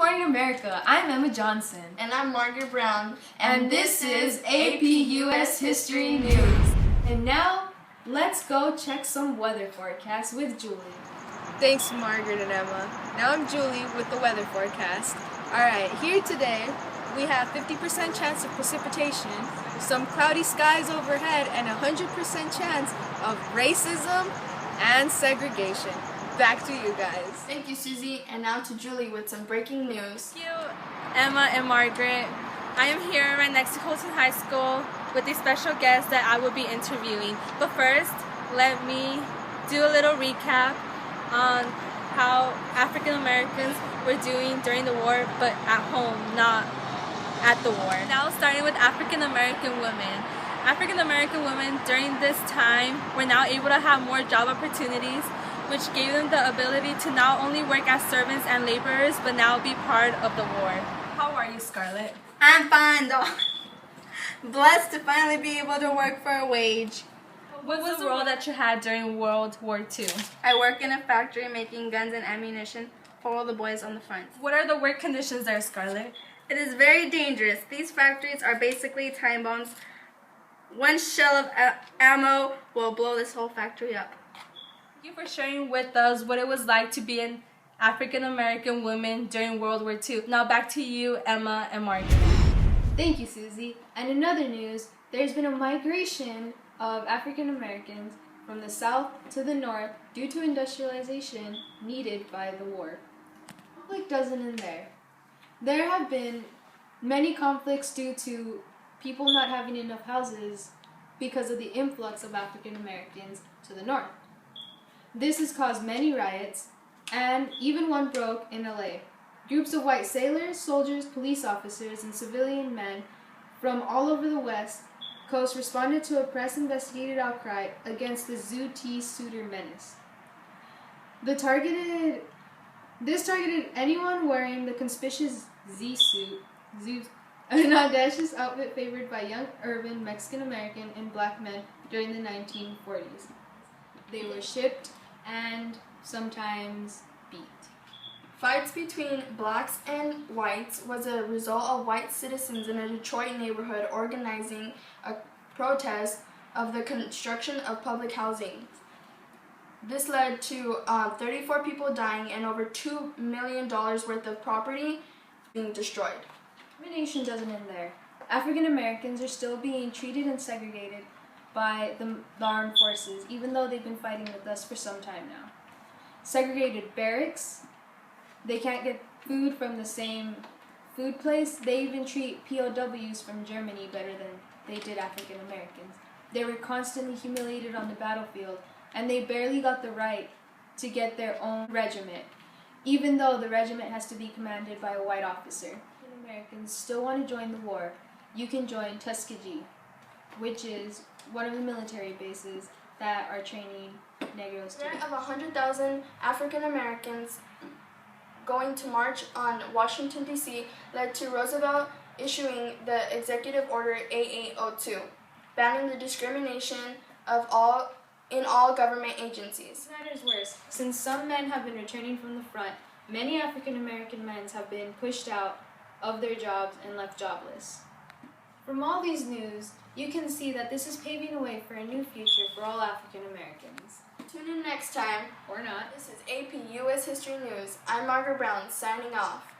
Morning America, I'm Emma Johnson. And I'm Margaret Brown. And this is APUS History News. And now, let's go check some weather forecasts with Julie. Thanks, Margaret and Emma. Now I'm Julie with the weather forecast. Alright, here today we have 50% chance of precipitation, some cloudy skies overhead, and 100% chance of racism and segregation. Back to you guys. Thank you, Susie. And now to Julie with some breaking news. Thank you, Emma and Margaret. I am here right next to Colton High School with a special guest that I will be interviewing. But first, let me do a little recap on how African Americans were doing during the war, but at home, not at the war. Now starting with African American women. African American women during this time were now able to have more job opportunities, which gave them the ability to not only work as servants and laborers, but now be part of the war. How are you, Scarlett? I'm fine though. Blessed to finally be able to work for a wage. What was the role that you had during World War II? I work in a factory making guns and ammunition for all the boys on the front. What are the work conditions there, Scarlett? It is very dangerous. These factories are basically time bombs. One shell of ammo will blow this whole factory up. Thank you for sharing with us what it was like to be an African American woman during World War II. Now back to you, Emma and Margaret. Thank you, Susie. And in other news, there's been a migration of African Americans from the south to the north due to industrialization needed by the war. Conflict doesn't end there. There have been many conflicts due to people not having enough houses because of the influx of African Americans to the north. This has caused many riots, and even one broke in LA. Groups of white sailors, soldiers, police officers, and civilian men from all over the West Coast responded to a press-investigated outcry against the Zoo T Suitor menace. This targeted anyone wearing the conspicuous Z suit, an audacious outfit favored by young urban Mexican-American and black men during the 1940s. They were shipped and sometimes beat. Fights between blacks and whites was a result of white citizens in a Detroit neighborhood organizing a protest of the construction of public housing. This led to 34 people dying and over $2 million worth of property being destroyed. Discrimination doesn't end there. African Americans are still being treated and segregated by the armed forces, even though they've been fighting with us for some time now. Segregated barracks, they can't get food from the same food place. They even treat POWs from Germany better than they did African Americans. They were constantly humiliated on the battlefield, and they barely got the right to get their own regiment, even though the regiment has to be commanded by a white officer. African Americans still want to join the war. You can join Tuskegee, which is one of the military bases that are training Negroes The of 100,000 African Americans going to march on Washington, D.C. led to Roosevelt issuing the Executive Order A802, banning the discrimination in all government agencies. It matters worse. Since some men have been returning from the front, many African American men have been pushed out of their jobs and left jobless. From all these news, you can see that this is paving the way for a new future for all African Americans. Tune in next time. Or not. This is APUS History News. I'm Margaret Brown, signing off.